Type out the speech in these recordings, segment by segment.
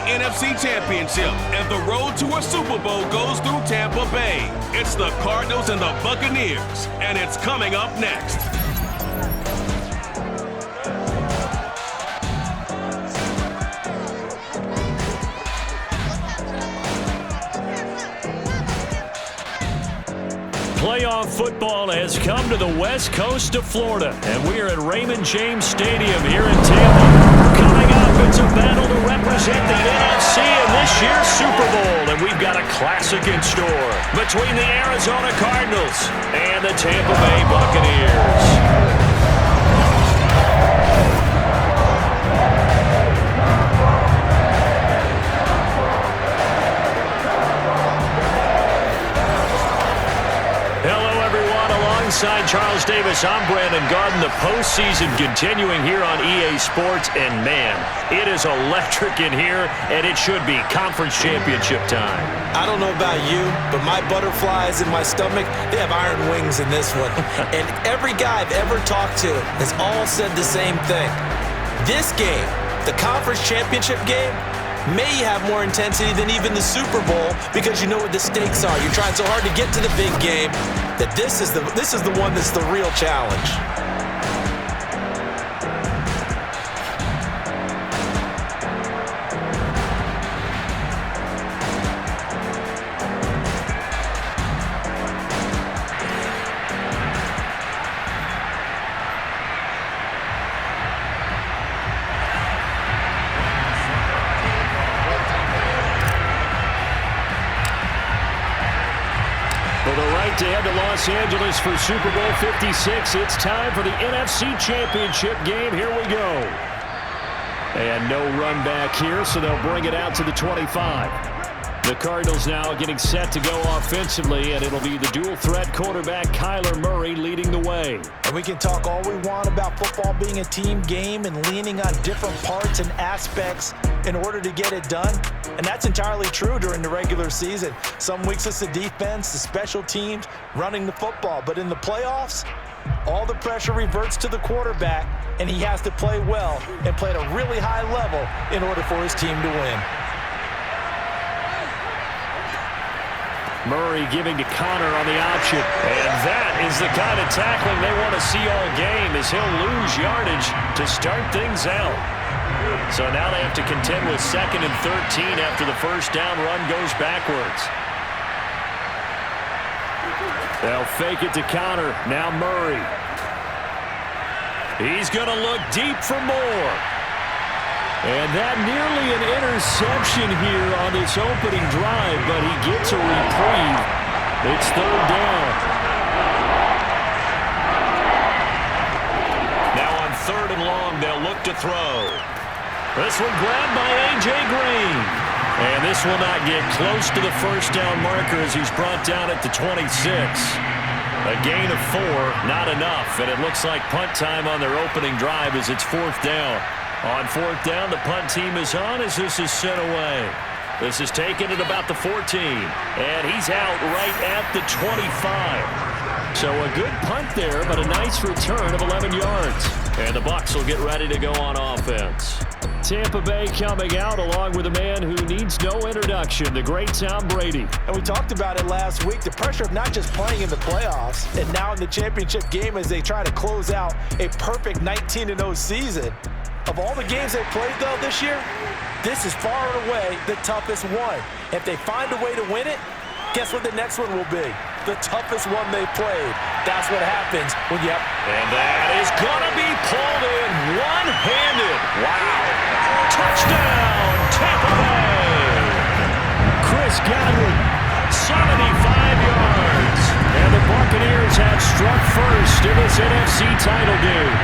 NFC Championship, and the road to a Super Bowl goes through Tampa Bay. It's the Cardinals and the Buccaneers, and it's coming up next. Playoff football has come to the west coast of Florida, and we are at Raymond James Stadium here in Tampa. Coming up, it's a battle to represent the NFC in this year's Super Bowl, and we've got a classic in store between the Arizona Cardinals and the Tampa Bay Buccaneers. Alongside Charles Davis, I'm Brandon Garden. The postseason continuing here on EA Sports, and man, it is electric in here, and it should be conference championship time. I don't know about you, but my butterflies in my stomach, they have iron wings in this one. And every guy I've ever talked to has all said the same thing. This game, the conference championship game, may have more intensity than even the Super Bowl because you know what the stakes are. You're trying so hard to get to the big game that this is the one that's the real challenge. To head to Los Angeles for Super Bowl 56. It's time for the NFC Championship game. Here we go. And no run back here, so they'll bring it out to the 25. The Cardinals now getting set to go offensively, and it'll be the dual-threat quarterback Kyler Murray leading the way. And we can talk all we want about football being a team game and leaning on different parts and aspects in order to get it done. And that's entirely true during the regular season. Some weeks it's the defense, the special teams, running the football. But in the playoffs, all the pressure reverts to the quarterback, and he has to play well and play at a really high level in order for his team to win. Murray giving to Connor on the option. And that is the kind of tackling they want to see all game, as he'll lose yardage to start things out. So now they have to contend with 2nd and 13 after the first down run goes backwards. They'll fake it to Connor. Now Murray. He's going to look deep for more. And that nearly an interception here on this opening drive, but he gets a reprieve. It's 3rd down. Now on 3rd and long, they'll look to throw. This one grabbed by A.J. Green. And this will not get close to the first down marker as he's brought down at the 26. A gain of 4, not enough. And it looks like punt time on their opening drive as it's 4th down. On 4th down, the punt team is on as this is sent away. This is taken at about the 14. And he's out right at the 25. So a good punt there, but a nice return of 11 yards. And the Bucs will get ready to go on offense. Tampa Bay coming out along with a man who needs no introduction, the great Tom Brady. And we talked about it last week, the pressure of not just playing in the playoffs and now in the championship game as they try to close out a perfect 19-0 season. Of all the games they played, though, this year, this is far and away the toughest one. If they find a way to win it, guess what the next one will be? The toughest one they played. That's what happens when you have... And that is going to be pulled in one-handed. Wow. Touchdown, Tampa Bay. Chris Godwin, 75 yards. And the Buccaneers have struck first in this NFC title game.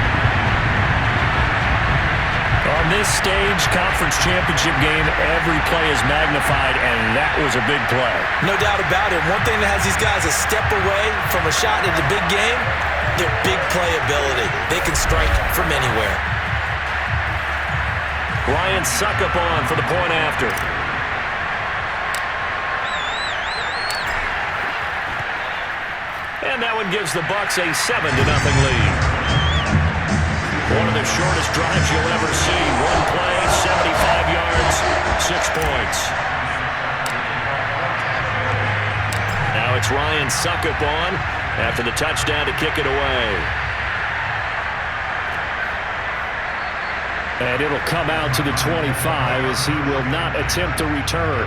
On this stage, conference championship game, every play is magnified, and that was a big play. No doubt about it. One thing that has these guys a step away from a shot at the big game, their big playability. They can strike from anywhere. Ryan Suckup on for the point after. And that one gives the Bucs a 7-0 lead. One of the shortest drives you'll ever see. One play, 75 yards, 6 points. Now it's Ryan Suckup on after the touchdown to kick it away. And it'll come out to the 25 as he will not attempt to return.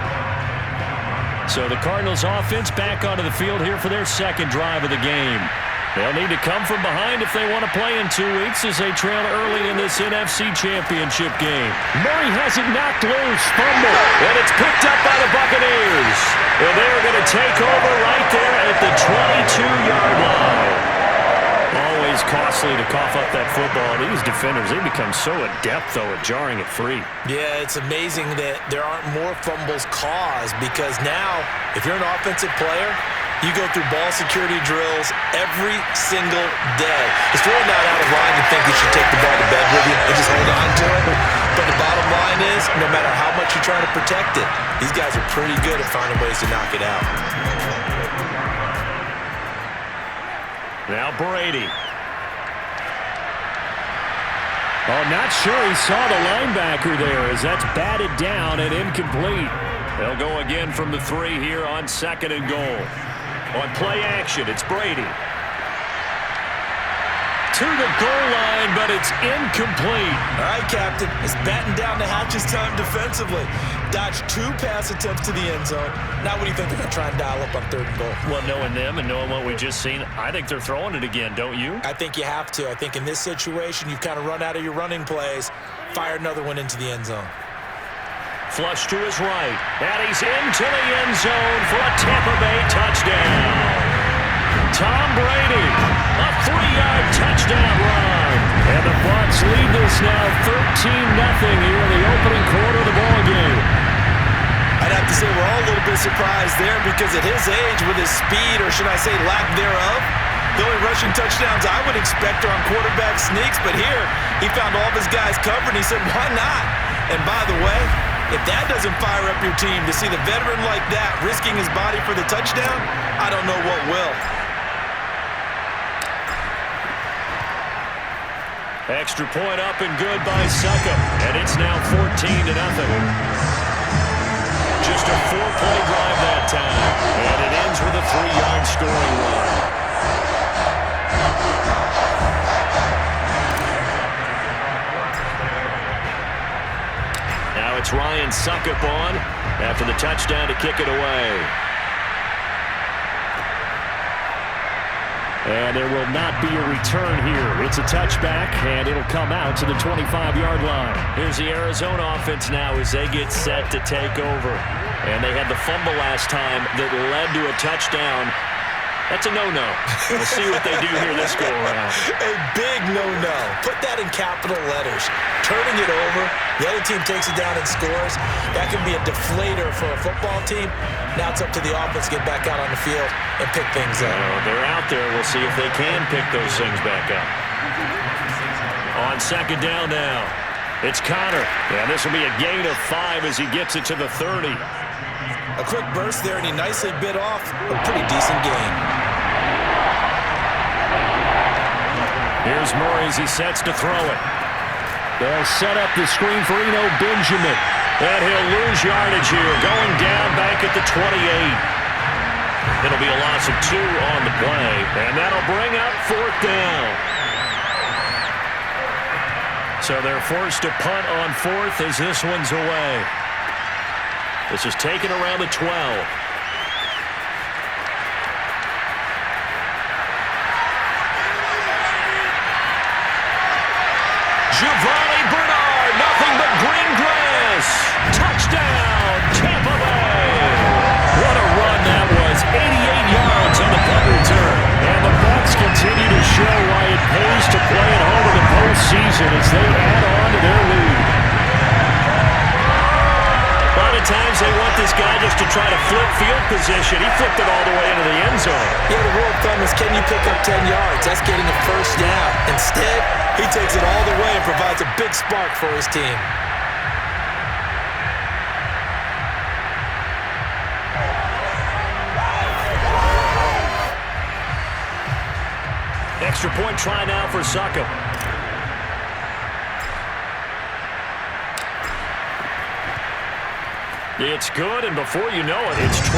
So the Cardinals offense back onto the field here for their second drive of the game. They'll need to come from behind if they want to play in 2 weeks as they trail early in this NFC Championship game. Murray has it knocked loose. Fumble. And it's picked up by the Buccaneers. And they're going to take over right there at the 22-yard line. Always costly to cough up that football. These defenders, they become so adept, though, at jarring it free. Yeah, it's amazing that there aren't more fumbles caused because now, if you're an offensive player, you go through ball security drills every single day. It's really not out of line to think you should take the ball to bed with you and just hold on to it. But the bottom line is, no matter how much you try to protect it, these guys are pretty good at finding ways to knock it out. Now Brady. Oh, not sure he saw the linebacker there as that's batted down and incomplete. They'll go again from the 3 here on 2nd and goal. On play action, it's Brady. To the goal line, but it's incomplete. All right, Captain. It's batting down the hatches time defensively. Dodged 2 pass attempts to the end zone. Now what do you think they're going to try and dial up on 3rd and goal? Well, knowing them and knowing what we just seen, I think they're throwing it again, don't you? I think you have to. I think in this situation, you've kind of run out of your running plays. Fire another one into the end zone. Flush to his right. And he's into the end zone for a Tampa Bay touchdown. Tom Brady, a 3-yard touchdown run. And the Bucs lead this now 13-0 here in the opening quarter of the ballgame. I'd have to say we're all a little bit surprised there because at his age, with his speed, or should I say lack thereof, the only rushing touchdowns I would expect are on quarterback sneaks. But here, he found all of his guys covered, and he said, why not? And by the way, if that doesn't fire up your team to see the veteran like that risking his body for the touchdown, I don't know what will. Extra point up and good by Suckup. And it's now 14-0. Just a 4-play drive that time. And it ends with a 3-yard scoring run. Now it's Ryan Suckup on after the touchdown to kick it away. And there will not be a return here. It's a touchback, and it'll come out to the 25-yard line. Here's the Arizona offense now as they get set to take over. And they had the fumble last time that led to a touchdown. That's a no-no. We'll see what they do here this go-around. A big no-no. Put that in capital letters. Turning it over, the other team takes it down and scores. That can be a deflator for a football team. Now it's up to the offense to get back out on the field and pick things up. They're out there. We'll see if they can pick those things back up. On 2nd down now, it's Connor. And this will be a gain of 5 as he gets it to the 30. A quick burst there, and he nicely bit off a pretty decent gain. Here's Murray as he sets to throw it. They'll set up the screen for Eno Benjamin. And he'll lose yardage here, going down back at the 28. It'll be a loss of 2 on the play, and that'll bring up 4th down. So they're forced to punt on 4th as this one's away. This is taken around the 12. Giovanni Bernard, nothing but green grass. Touchdown, Tampa Bay. What a run that was. 88 yards on the punt return. And the Bucs continue to show why it pays to play at home in the postseason as they add on to their lead. A lot of times they want this guy just to try to flip field position. He flipped it all the way into the end zone. Yeah, the rule of thumb is can you pick up 10 yards? That's getting a first down. Instead, he takes it all the way and provides a big spark for his team. Extra point try now for Suckup. It's good, and before you know it, it's 21-0.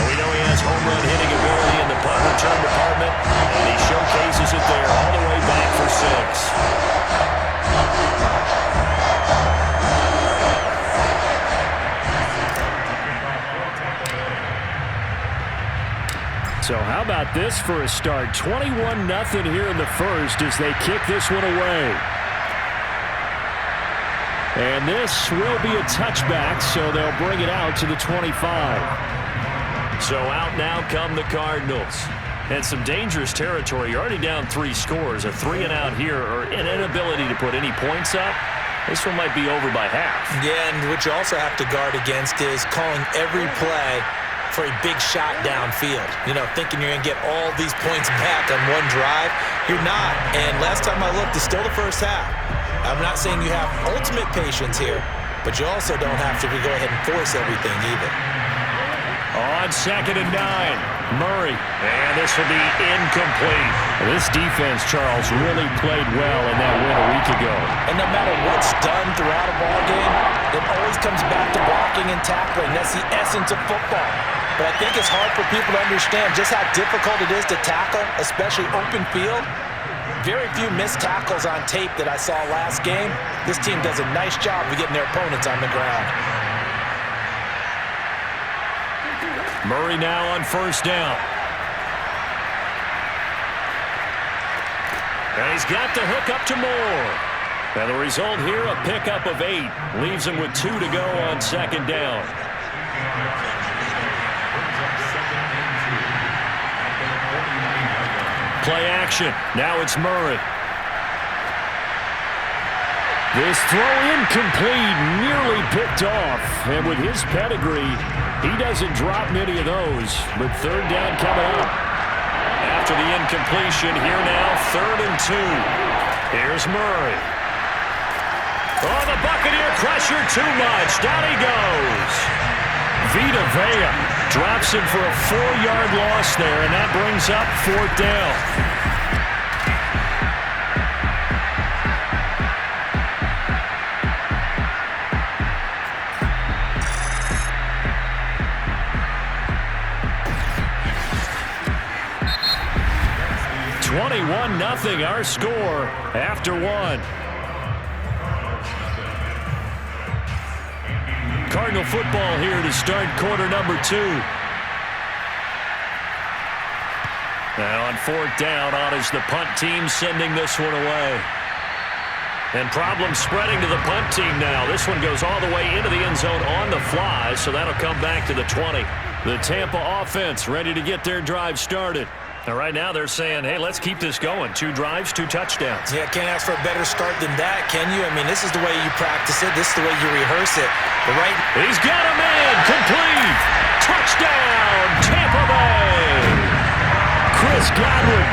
We know he has home run hitting ability in the punt return department, and he showcases it there all the way back for 6. So how about this for a start? 21-0 here in the first as they kick this one away. And this will be a touchback, so they'll bring it out to the 25. So out now come the Cardinals. And some dangerous territory. You're already down 3 scores. A 3-and-out here, or an inability to put any points up. This one might be over by half. Yeah, and what you also have to guard against is calling every play for a big shot downfield. You know, thinking you're going to get all these points back on one drive. You're not. And last time I looked, it's still the first half. I'm not saying you have ultimate patience here, but you also don't have to go ahead and force everything either. On 2nd and 9, Murray. And this will be incomplete. This defense, Charles, really played well in that win a week ago. And no matter what's done throughout a ball game, it always comes back to blocking and tackling. That's the essence of football. But I think it's hard for people to understand just how difficult it is to tackle, especially open field. Very few missed tackles on tape that I saw last game. This team does a nice job of getting their opponents on the ground. Murray now on 1st down. And he's got the hook up to Moore. And the result here, a pickup of 8. Leaves him with 2 to go on 2nd down. Play action. Now it's Murray. This throw incomplete, nearly picked off. And with his pedigree, he doesn't drop many of those. But 3rd down coming up. After the incompletion, here now, 3rd and 2. Here's Murray. Oh, the Buccaneer pressure too much. Down he goes. Vita Vea drops him for a 4-yard loss there, and that brings up 4th down. Nothing, our score after 1. Cardinal football here to start quarter number 2. Now on 4th down, on is the punt team sending this one away. And problems spreading to the punt team now. This one goes all the way into the end zone on the fly, so that'll come back to the 20. The Tampa offense ready to get their drive started. And right now they're saying, hey, let's keep this going. 2 drives, 2 touchdowns. Yeah, can't ask for a better start than that, can you? I mean, this is the way you practice it. This is the way you rehearse it. But right, he's got a man. Complete. Touchdown, Tampa Bay. Chris Godwin,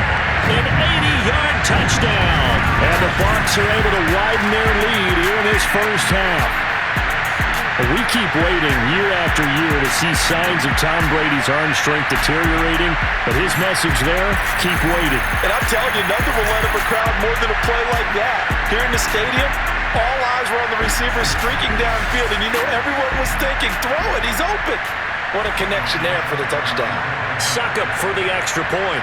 an 80-yard touchdown. And the Bucs are able to widen their lead here in this first half. We keep waiting year after year to see signs of Tom Brady's arm strength deteriorating, but his message there, keep waiting. And I'm telling you, nothing will let up a crowd more than a play like that. Here in the stadium, all eyes were on the receiver streaking downfield, and you know everyone was thinking, throw it, he's open. What a connection there for the touchdown. Succop for the extra point.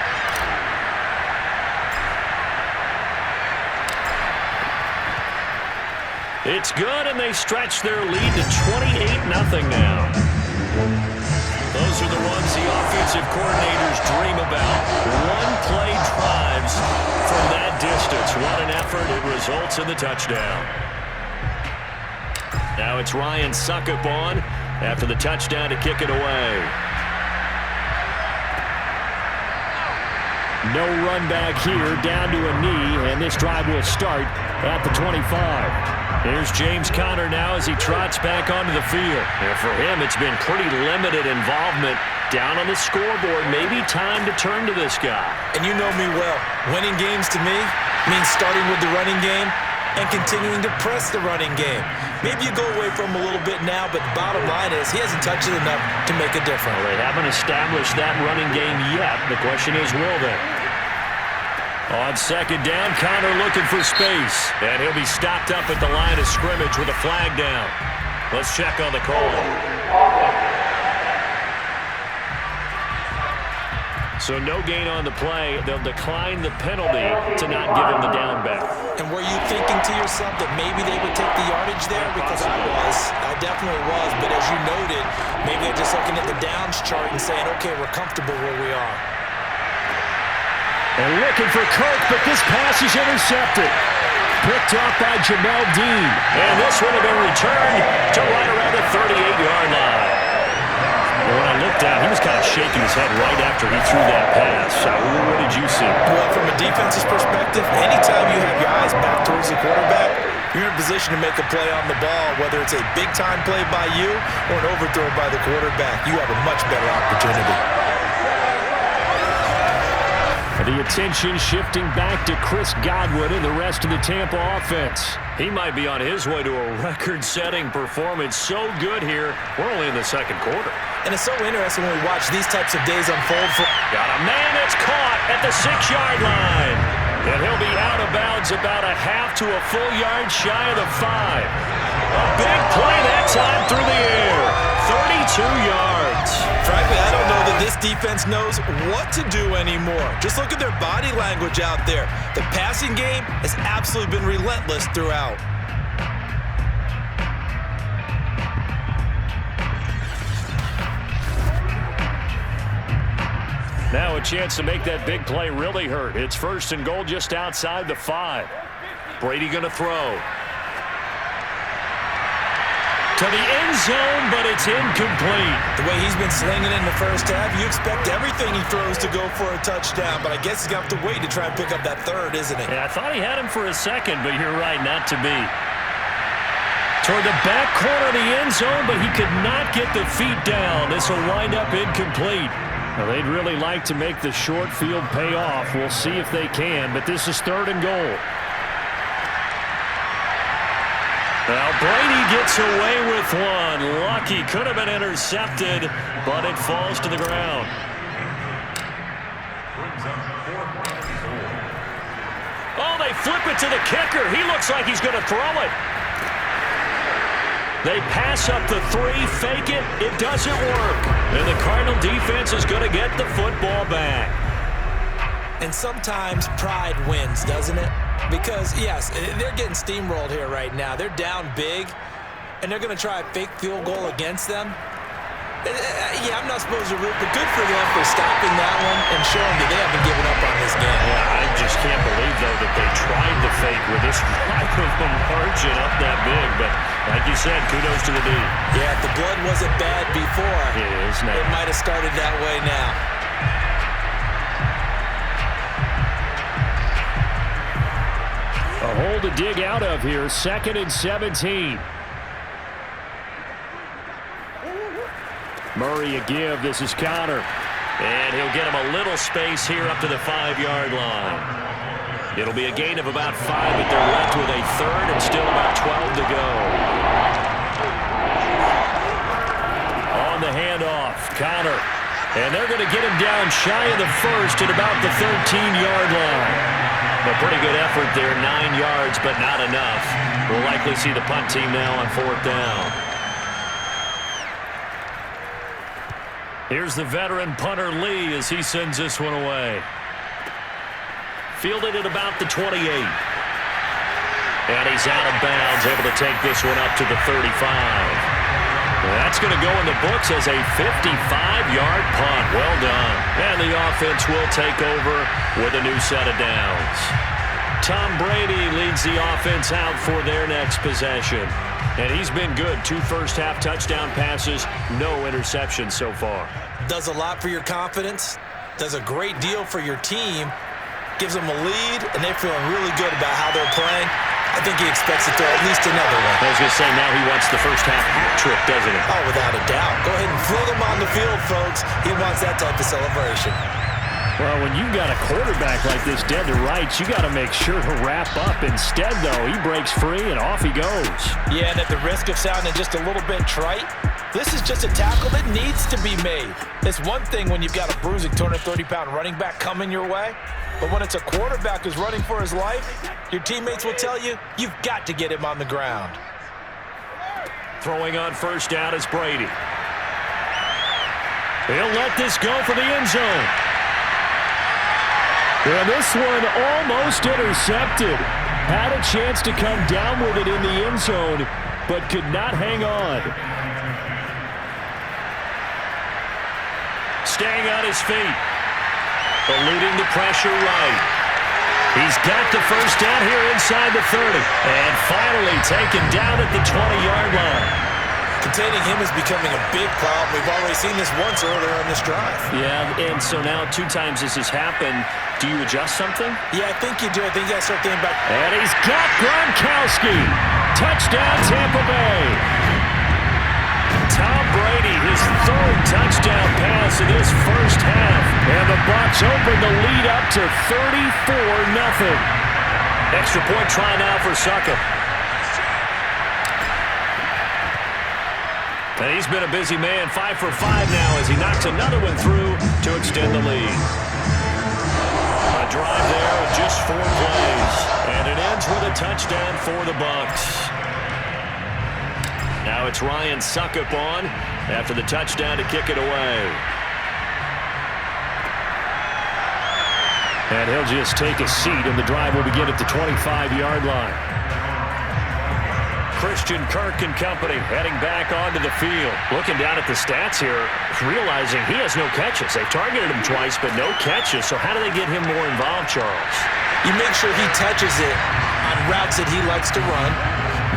It's good, and they stretch their lead to 28-0 now. Those are the ones the offensive coordinators dream about. One-play drives from that distance. What an effort. It results in the touchdown. Now it's Ryan Succop on after the touchdown to kick it away. No run back here, down to a knee, and this drive will start at the 25. Here's James Conner now as he trots back onto the field. And for him, it's been pretty limited involvement down on the scoreboard. Maybe time to turn to this guy. And you know me well. Winning games to me means starting with the running game and continuing to press the running game. Maybe you go away from him a little bit now, but the bottom line is he hasn't touched it enough to make a difference. Well, they haven't established that running game yet. The question is, will they? On second down, Connor looking for space. And he'll be stopped up at the line of scrimmage with a flag down. Let's check on the call. So no gain on the play. They'll decline the penalty to not give him the down back. And were you thinking to yourself that maybe they would take the yardage there? Because I definitely was. But as you noted, maybe they're just looking at the downs chart and saying, okay, we're comfortable where we are. And looking for Kirk, but this pass is intercepted. Picked off by Jamel Dean. And this would have been returned to right around the 38-yard line. And when I looked down, he was kind of shaking his head right after he threw that pass. What did you see? Well, from a defense's perspective, anytime you have your eyes back towards the quarterback, you're in a position to make a play on the ball, whether it's a big-time play by you or an overthrow by the quarterback. You have a much better opportunity. The attention shifting back to Chris Godwin and the rest of the Tampa offense. He might be on his way to a record-setting performance. So good here. We're only in the second quarter. And it's so interesting when we watch these types of days unfold. Got a man that's caught at the 6-yard line. And he'll be out of bounds about a half to a full yard shy of the 5. A big play that time through the air. 32 yards. Frankly, I don't know that this defense knows what to do anymore. Just look at their body language out there. The passing game has absolutely been relentless throughout. Now a chance to make that big play really hurt. It's first and goal just outside the 5. Brady going to throw. To the end zone, but it's incomplete. The way he's been slinging in the first half, you expect everything he throws to go for a touchdown, but I guess he's going to have to wait to try and pick up that third, isn't he? Yeah, I thought he had him for a second, but you're right, not to be. Toward the back corner of the end zone, but he could not get the feet down. This will wind up incomplete. Now, they'd really like to make the short field pay off. We'll see if they can, but this is third and goal. Now, Brady gets away with one. Lucky, could have been intercepted, but it falls to the ground. Oh, they flip it to the kicker. He looks like he's going to throw it. They pass up the 3, fake it. It doesn't work. And the Cardinal defense is going to get the football back. And sometimes pride wins, doesn't it? Because, yes, they're getting steamrolled here right now. They're down big, and they're going to try a fake field goal against them. Yeah, I'm not supposed to root, but good for them for stopping that one and showing that they haven't given up on this game. Yeah, I just can't believe, though, that they tried the fake with this type of a margin up that big. But like you said, kudos to the D. Yeah, if the blood wasn't bad before, it is now. It might have started that way now. A hole to dig out of here, 2nd and 17. Murray a give. This is Connor. And he'll get him a little space here up to the 5-yard line. It'll be a gain of about 5, but they're left with a third and still about 12 to go. On the handoff, Connor. And they're going to get him down shy of the first at about the 13-yard line. A pretty good effort there, 9 yards, but not enough. We'll likely see the punt team now on 4th down. Here's the veteran punter Lee as he sends this one away. Fielded at about the 28. And he's out of bounds, able to take this one up to the 35. That's going to go in the books as a 55-yard punt. Well done. And the offense will take over with a new set of downs. Tom Brady leads the offense out for their next possession. And he's been good. 2 first-half touchdown passes, no interceptions so far. Does a lot for your confidence. Does a great deal for your team. Gives them a lead, and they're feeling really good about how they're playing. I think he expects to throw at least another one. I was going to say, now he wants the first-half hat trick, doesn't he? Oh, without a doubt. Go ahead and fling him on the field, folks. He wants that type of celebration. Well, when you've got a quarterback like this dead to rights, you got to make sure to wrap up. Instead, though, he breaks free and off he goes. Yeah, and at the risk of sounding just a little bit trite, This is just a tackle that needs to be made. It's one thing when you've got a bruising 230-pound running back coming your way, but when it's a quarterback who's running for his life, your teammates will tell you, you've got to get him on the ground. Throwing on first down is Brady. He'll let this go for the end zone. And this one almost intercepted. Had a chance to come down with it in the end zone, but could not hang on. Staying on his feet. Eluding the pressure right. He's got the first down here inside the 30. And finally taken down at the 20-yard line. Containing him is becoming a big problem. We've already seen this once earlier on this drive. Yeah, and so now 2 times this has happened. Do you adjust something? Yeah, I think you do. I think you got to start thinking about... And he's got Gronkowski. Touchdown, Tampa Bay. Tom Brady, his 3rd touchdown pass in this first half. And the Bucs open the lead up to 34-0. Extra point try now for Suckup. And he's been a busy man, 5 for 5 now as he knocks another one through to extend the lead. A drive there with just 4 plays. And it ends with a touchdown for the Bucs. Now it's Ryan Suckup on after the touchdown to kick it away. And he'll just take a seat, and the drive will begin at the 25-yard line. Christian Kirk and company heading back onto the field. Looking down at the stats here, realizing he has no catches. They've targeted him twice, but no catches. So how do they get him more involved, Charles? You make sure he touches it on routes that he likes to run.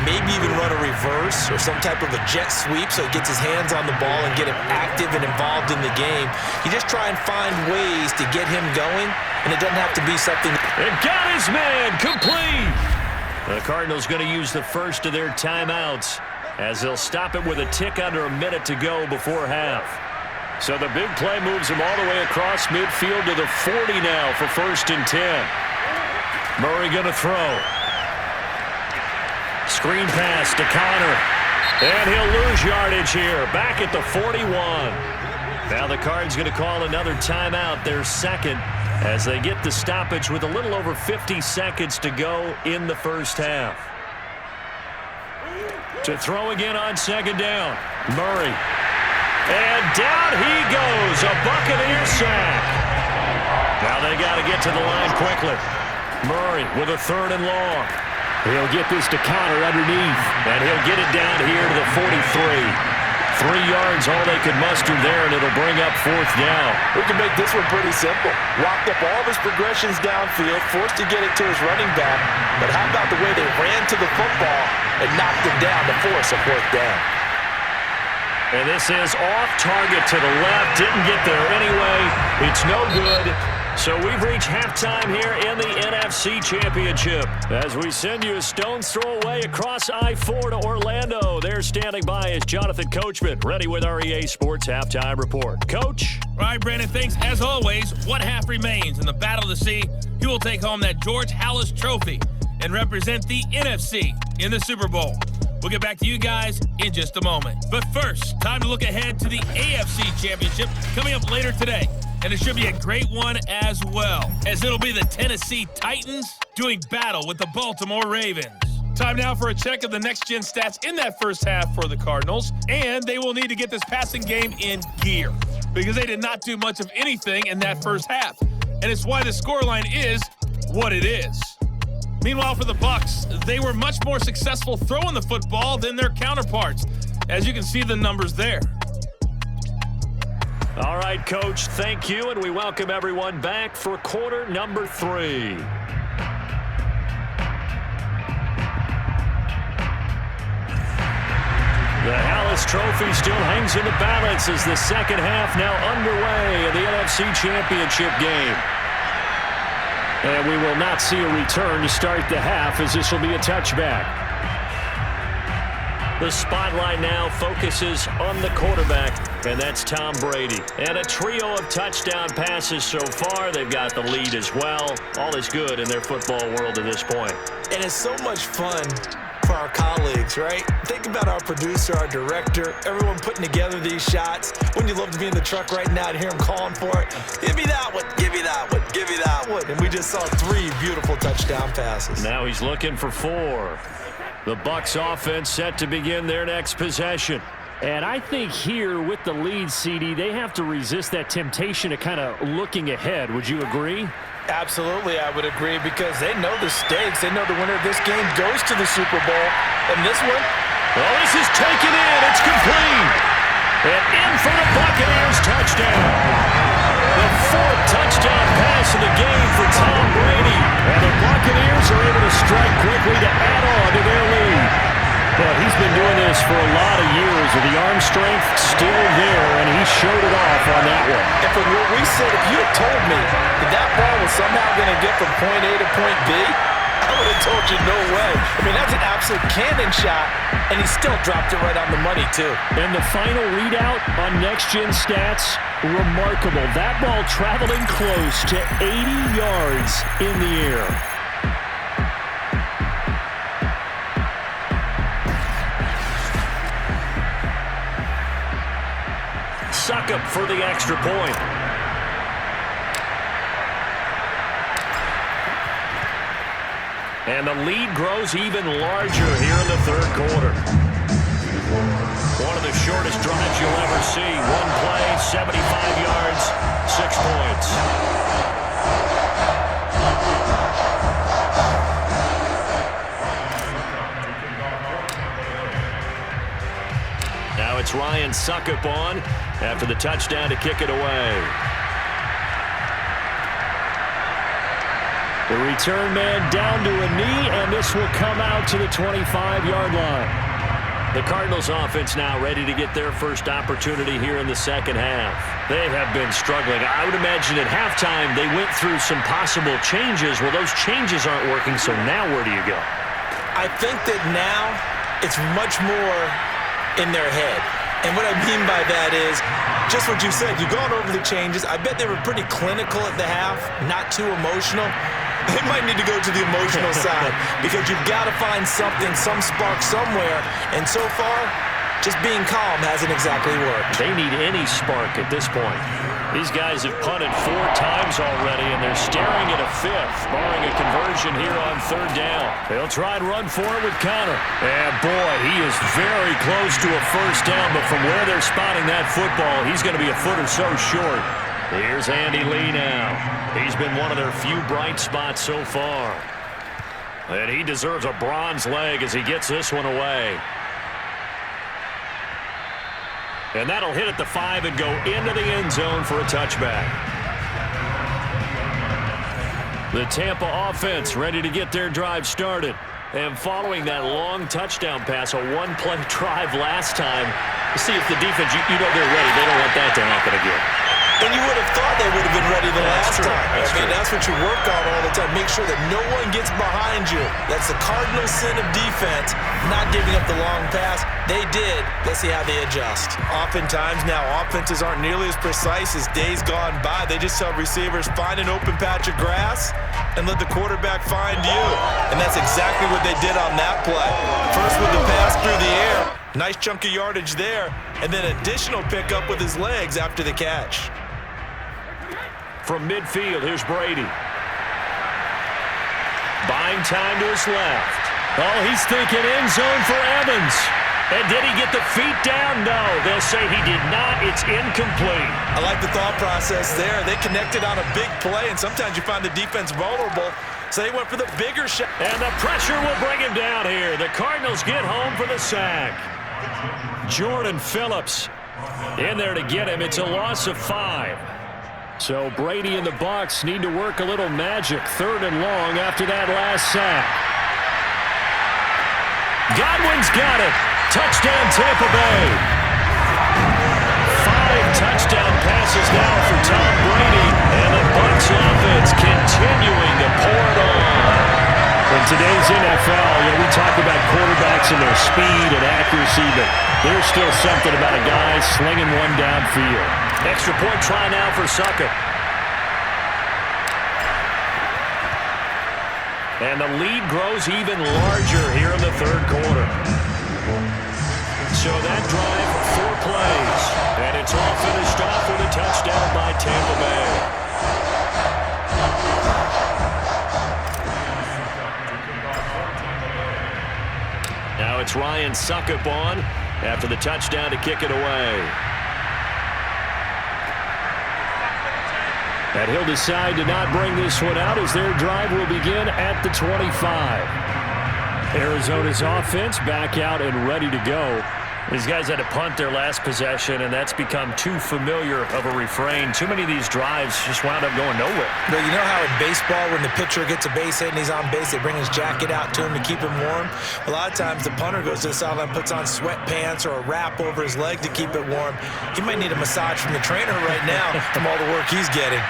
Maybe even run a reverse or some type of a jet sweep so he gets his hands on the ball and get him active and involved in the game. You just try and find ways to get him going, and it doesn't have to be something... And got his man complete! The Cardinals going to use the first of their timeouts as they'll stop it with a tick under a minute to go before half. So the big play moves him all the way across midfield to the 40 now for 1st and 10. Murray going to throw. Screen pass to Connor. And he'll lose yardage here. Back at the 41. Now the Cards going to call another timeout, their 2nd, as they get the stoppage with a little over 50 seconds to go in the first half. To throw again on 2nd down. Murray. And down he goes. A Buccaneer sack. Now they got to get to the line quickly. Murray with a 3rd and long. He'll get this to Connor underneath. And he'll get it down here to the 43. 3 yards, all they could muster there, and it'll bring up 4th down. We can make this one pretty simple. Locked up all of his progressions downfield, forced to get it to his running back. But how about the way they ran to the football and knocked him down to force a 4th down? And this is off target to the left. Didn't get there anyway. It's no good. So we've reached halftime here in the NFC Championship. As we send you a stone's throw away across I-4 to Orlando. There standing by is Jonathan Coachman, ready with our EA Sports Halftime Report. Coach? All right, Brandon, thanks. As always, one half remains in the battle to see who will take home that George Halas Trophy and represent the NFC in the Super Bowl. We'll get back to you guys in just a moment. But first, time to look ahead to the AFC Championship coming up later today. And it should be a great one as well, as it'll be the Tennessee Titans doing battle with the Baltimore Ravens. Time now for a check of the next-gen stats in that first half for the Cardinals, and they will need to get this passing game in gear because they did not do much of anything in that first half, and it's why the scoreline is what it is. Meanwhile, for the Bucs, they were much more successful throwing the football than their counterparts, as you can see the numbers there. All right, Coach, thank you, and we welcome everyone back for quarter number 3. The Halas Trophy still hangs in the balance as the second half now underway in the NFC Championship game. And we will not see a return to start the half, as this will be a touchback. The spotlight now focuses on the quarterback, and that's Tom Brady. And a trio of touchdown passes so far. They've got the lead as well. All is good in their football world at this point. And it's so much fun for our colleagues, right? Think about our producer, our director, everyone putting together these shots. Wouldn't you love to be in the truck right now and hear him calling for it? Give me that one, give me that one, give me that one. And we just saw 3 beautiful touchdown passes. Now he's looking for 4. The Bucs offense set to begin their next possession. And I think here with the lead, CD, they have to resist that temptation of kind of looking ahead. Would you agree? Absolutely, I would agree, because they know the stakes. They know the winner of this game goes to the Super Bowl. And this one, well, this is taken in. It's complete. And in for the Buccaneers touchdown. The 4th touchdown pass of the game for Tom Brady. And the Buccaneers are able to strike quickly to add on to their lead. Well, he's been doing this for a lot of years with the arm strength still there, and he showed it off on that one. And from where we said, if you had told me that ball was somehow going to get from point A to point B, I would have told you no way. I mean, that's an absolute cannon shot, and he still dropped it right on the money, too. And the final readout on Next Gen Stats, remarkable. That ball traveling close to 80 yards in the air. Succop for the extra point. And the lead grows even larger here in the 3rd quarter. One of the shortest drives you'll ever see. One play, 75 yards, 6 points. Now it's Ryan Succop on after the touchdown to kick it away. The return man down to a knee, and this will come out to the 25-yard line. The Cardinals offense now ready to get their first opportunity here in the second half. They have been struggling. I would imagine at halftime they went through some possible changes. Well, those changes aren't working, so now where do you go? I think that now it's much more in their head. And what I mean by that is just what you said. You've gone over the changes. I bet they were pretty clinical at the half, not too emotional. They might need to go to the emotional side, because you've got to find something, some spark somewhere. And so far, just being calm hasn't exactly worked. They need any spark at this point. These guys have punted 4 times already, and they're staring at a 5th, barring a conversion here on 3rd down. They'll try and run for it with Connor. And boy, he is very close to a first down, but from where they're spotting that football, he's going to be a foot or so short. Here's Andy Lee now. He's been one of their few bright spots so far. And he deserves a bronze leg as he gets this one away. And that'll hit at the 5 and go into the end zone for a touchback. The Tampa offense ready to get their drive started. And following that long touchdown pass, a 1-play drive last time, see if the defense, you know they're ready. They don't want that to happen again. And you would have thought they would have been ready the last time. That's what you work on all the time. Make sure that no one gets behind you. That's the cardinal sin of defense, not giving up the long pass. They did. Let's see how they adjust. Oftentimes now, offenses aren't nearly as precise as days gone by. They just tell receivers, find an open patch of grass and let the quarterback find you. And that's exactly what they did on that play. First with the pass through the air. Nice chunk of yardage there. And then additional pickup with his legs after the catch. From midfield, here's Brady. Buying time to his left. Oh, he's thinking end zone for Evans. And did he get the feet down? No, they'll say he did not. It's incomplete. I like the thought process there. They connected on a big play, and sometimes you find the defense vulnerable, so they went for the bigger shot. And the pressure will bring him down here. The Cardinals get home for the sack. Jordan Phillips in there to get him. It's a loss of 5. So Brady and the Bucs need to work a little magic. 3rd and long after that last sack. Godwin's got it. Touchdown, Tampa Bay. 5 touchdown passes now for Tom Brady. And the Bucs offense continuing to pour it on. In today's NFL, we talk about quarterbacks and their speed and accuracy, but there's still something about a guy slinging one downfield. Extra point try now for Succop. And the lead grows even larger here in the third quarter. So that drive, 4 plays. And it's all finished off with a touchdown by Tampa Bay. Now it's Ryan Suckup on after the touchdown to kick it away. And he'll decide to not bring this one out as their drive will begin at the 25. Arizona's offense back out and ready to go. These guys had to punt their last possession, and that's become too familiar of a refrain. Too many of these drives just wound up going nowhere. But you know how in baseball, when the pitcher gets a base hit and he's on base, they bring his jacket out to him to keep him warm? A lot of times the punter goes to the sideline, puts on sweatpants or a wrap over his leg to keep it warm. He might need a massage from the trainer right now from all the work he's getting.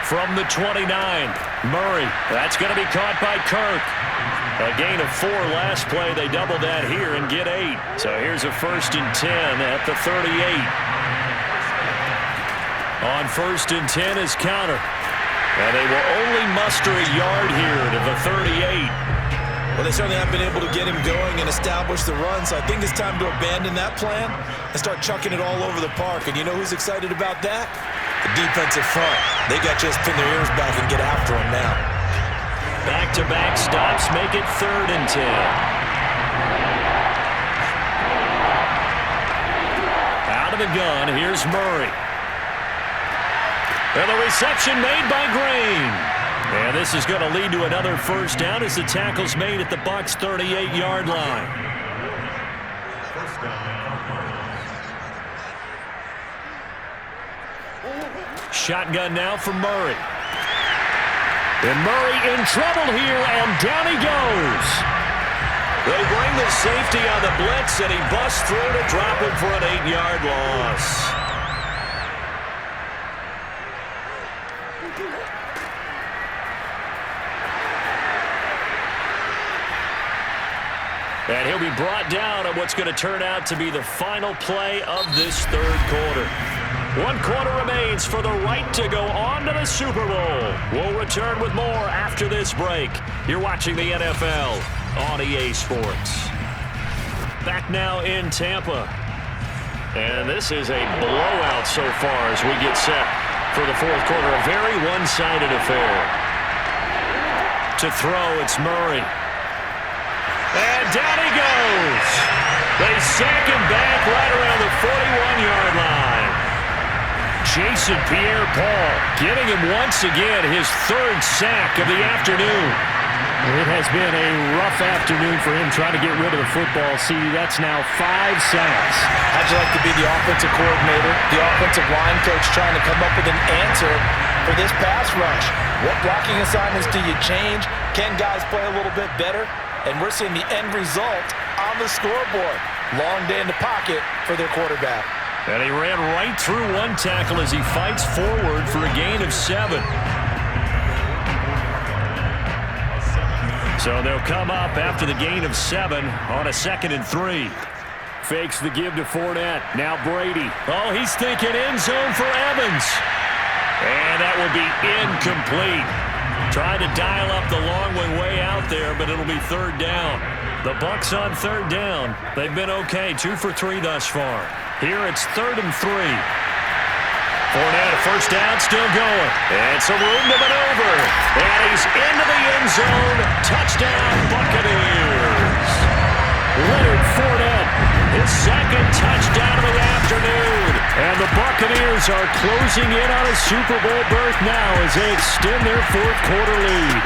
From the 29, Murray. That's going to be caught by Kirk. A gain of 4 last play. They double that here and get 8. So here's a 1st and 10 at the 38. On 1st and 10 is counter. And they will only muster a yard here to the 38. Well, they certainly haven't been able to get him going and establish the run, so I think it's time to abandon that plan and start chucking it all over the park. And you know who's excited about that? The defensive front. They got to just pin their ears back and get after him now. Back-to-back stops make it 3rd and 10. Out of the gun, here's Murray. And the reception made by Green. And this is going to lead to another 1st down as the tackle's made at the Bucs' 38-yard line. Shotgun now for Murray. And Murray in trouble here, and down he goes. They bring the safety on the blitz, and he busts through to drop him for an 8-yard loss. And he'll be brought down on what's going to turn out to be the final play of this 3rd quarter. 1 quarter remains for the right to go on to the Super Bowl. We'll return with more after this break. You're watching the NFL on EA Sports. Back now in Tampa. And this is a blowout so far as we get set for the 4th quarter. A very one-sided affair. To throw, it's Murray. And down he goes. They sack him back right around the 41-yard line. Jason Pierre-Paul getting him once again his 3rd sack of the afternoon. It has been a rough afternoon for him trying to get rid of the football. See, that's now 5 sacks. How'd you like to be the offensive coordinator, the offensive line coach trying to come up with an answer for this pass rush? What blocking assignments do you change? Can guys play a little bit better? And we're seeing the end result on the scoreboard. Long day in the pocket for their quarterback. And he ran right through 1 tackle as he fights forward for a gain of 7. So they'll come up after the gain of 7 on a 2nd and 3. Fakes the give to Fournette. Now Brady. Oh, he's thinking end zone for Evans. And that will be incomplete. Trying to dial up the long one way out there, but it'll be 3rd down. The Bucs on 3rd down. They've been okay, 2 for 3 thus far. Here it's 3rd and 3. Fournette, a 1st down, still going. And some room to maneuver. And he's into the end zone. Touchdown, Buccaneers. Leonard Fournette, his 2nd touchdown of the afternoon. And the Buccaneers are closing in on a Super Bowl berth now as they extend their 4th quarter lead.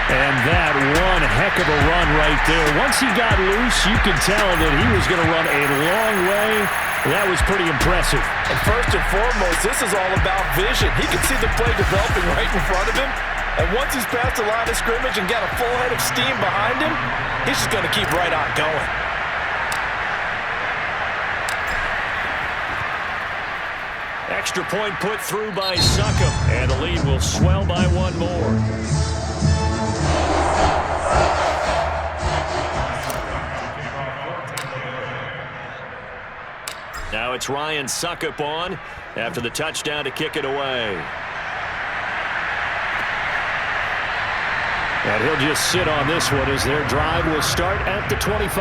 And that one heck of a run right there. Once he got loose, you could tell that he was going to run a long way. That was pretty impressive. And first and foremost, this is all about vision. He can see the play developing right in front of him. And once he's past the line of scrimmage and got a full head of steam behind him, he's just going to keep right on going. Extra point put through by Suckup. And the lead will swell by 1 more. Now it's Ryan Suckup on after the touchdown to kick it away. And he'll just sit on this one as their drive will start at the 25.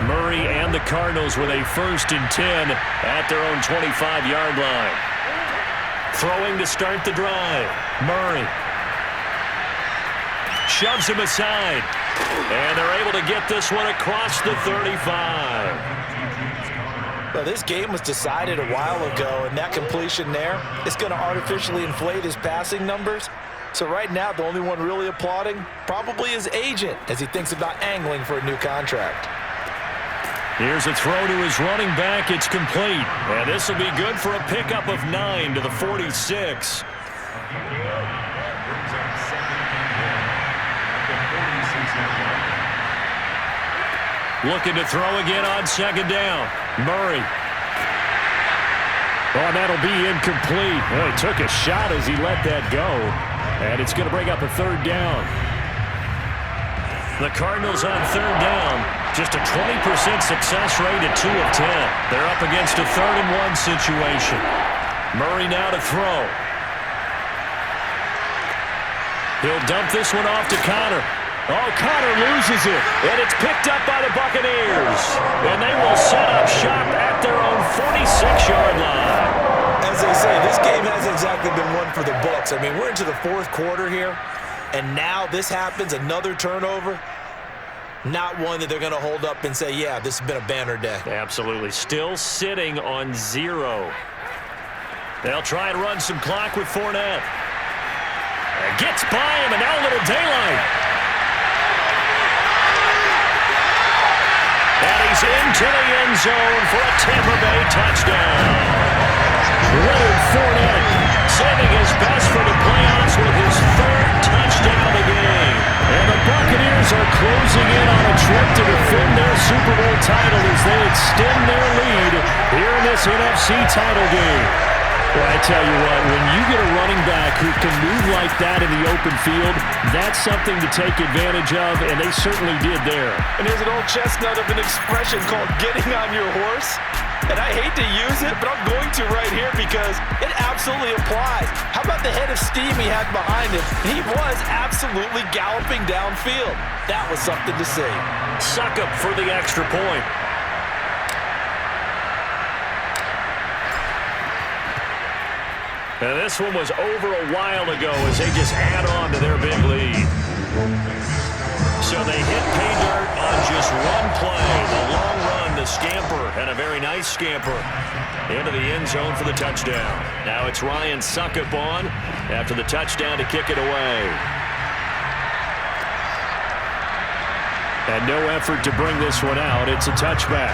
Murray and the Cardinals with a 1st and 10 at their own 25-yard line. Throwing to start the drive. Murray shoves him aside. And they're able to get this one across the 35. Well, this game was decided a while ago, and that completion there is going to artificially inflate his passing numbers. So right now, the only one really applauding probably his agent as he thinks about angling for a new contract. Here's a throw to his running back. It's complete. And this will be good for a pickup of 9 to the 46. Looking to throw again on 2nd down. Murray. Oh, that'll be incomplete. Well, he took a shot as he let that go. And it's going to bring up a 3rd down. The Cardinals on 3rd down. Just a 20% success rate at 2 of 10. They're up against a 3rd and 1 situation. Murray now to throw. He'll dump this one off to Connor. Oh, Connor loses it. And it's picked up by the Buccaneers. And they will set up shop at their own 46-yard line. As they say, this game hasn't exactly been one for the books. I mean, we're into the 4th quarter here, and now this happens, another turnover. Not one that they're going to hold up and say, yeah, this has been a banner day. Absolutely. Still sitting on 0. They'll try and run some clock with Fournette. And gets by him, and now a little daylight. And he's into the end zone for a Tampa Bay touchdown. Leonard Fournette saving his best for the playoffs with his 3rd touchdown of the game. And the Buccaneers are closing in on a trip to defend their Super Bowl title as they extend their lead here in this NFC title game. Well, I tell you what, when you get a running back who can move like that in the open field, that's something to take advantage of, and they certainly did there. And there's an old chestnut of an expression called getting on your horse. And I hate to use it, but I'm going to right here because it absolutely applies. How about the head of steam he had behind him? He was absolutely galloping downfield. That was something to see. Suckup for the extra point. And this one was over a while ago as they just add on to their big lead. So they hit pay dirt on just one play. The long run, the scamper, and a very nice scamper into the end zone for the touchdown. Now it's Ryan Suckup on after the touchdown to kick it away. And no effort to bring this one out. It's a touchback.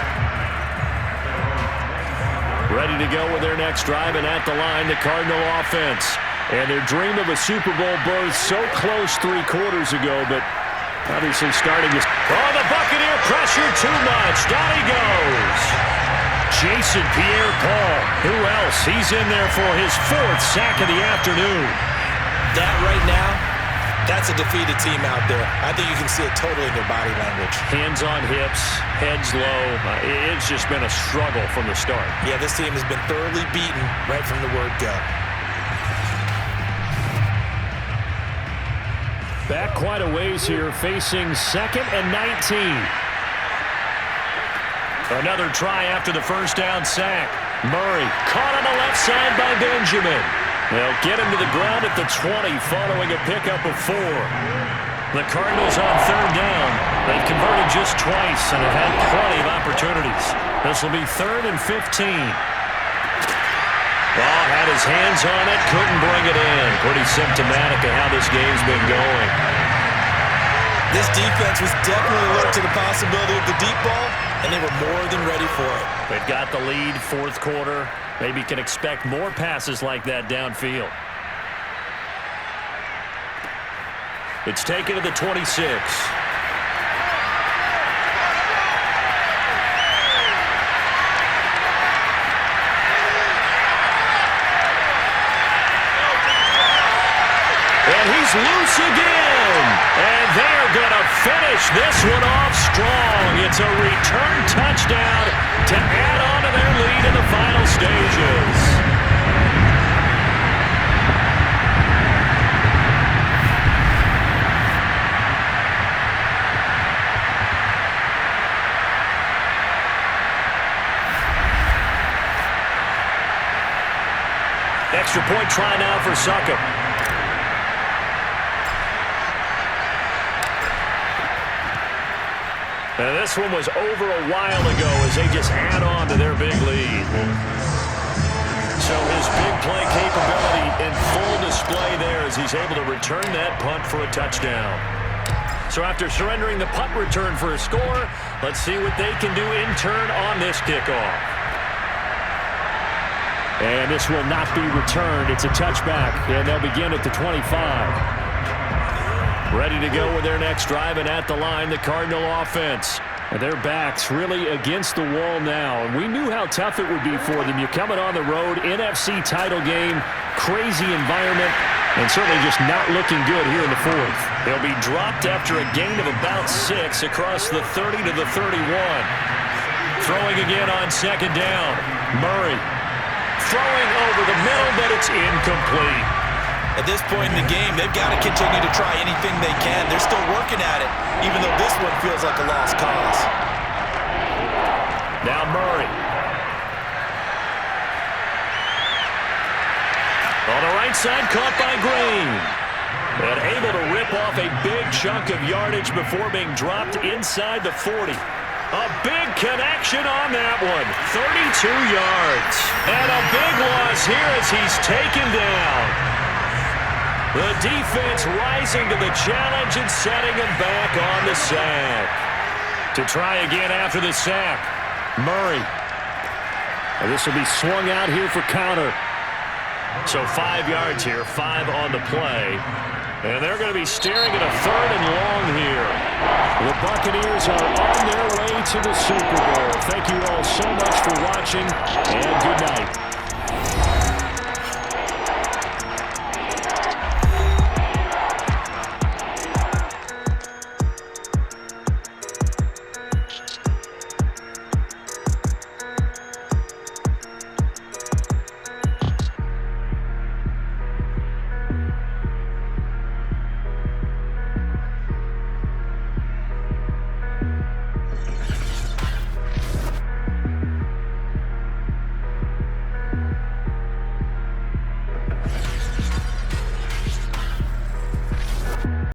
Ready to go with their next drive, and at the line, the Cardinal offense. And their dream of a Super Bowl berth so close 3 quarters ago, but obviously starting to... Oh, the Buccaneer pressure too much. Down he goes. Jason Pierre-Paul. Who else? He's in there for his 4th sack of the afternoon. That right now, that's a defeated team out there. I think you can see it totally in their body language. Hands on hips, heads low. It's just been a struggle from the start. Yeah, this team has been thoroughly beaten right from the word go. Back quite a ways here, facing 2nd and 19. Another try after the 1st down sack. Murray caught on the left side by Benjamin. They'll get him to the ground at the 20 following a pickup of 4. The Cardinals on 3rd down. They've converted just twice and have had plenty of opportunities. This will be 3rd and 15. Ball had his hands on it, couldn't bring it in. Pretty symptomatic of how this game's been going. This defense was definitely alert to the possibility of the deep ball, and they were more than ready for it. They've got the lead, 4th quarter. Maybe can expect more passes like that downfield. It's taken to the 26. And he's loose again. And they're going to finish this one off strong. It's a return touchdown to extra point try now for Succop. And this one was over a while ago as they just add on to their big lead. So his big play capability in full display there as he's able to return that punt for a touchdown. So after surrendering the punt return for a score, let's see what they can do in turn on this kickoff. And this will not be returned. It's a touchback, and they'll begin at the 25. Ready to go with their next drive, and at the line, the Cardinal offense. And their backs really against the wall now. And we knew how tough it would be for them. You're coming on the road, NFC title game, crazy environment, and certainly just not looking good here in the fourth. They'll be dropped after a gain of about 6 across the 30 to the 31. Throwing again on second down. Murray throwing over the middle, but it's incomplete. At this point in the game, they've got to continue to try anything they can. They're still working at it, even though this one feels like a lost cause. Now Murray. On the right side, caught by Green. And able to rip off a big chunk of yardage before being dropped inside the 40. A big connection on that one. 32 yards. And a big loss here as he's taken down. The defense rising to the challenge and setting him back on the sack. To try again after the sack, Murray. And this will be swung out here for counter. So 5 yards here, 5 on the play. And they're going to be staring at a 3rd and long here. The Buccaneers are on their way to the Super Bowl. Thank you all so much for watching, and good night.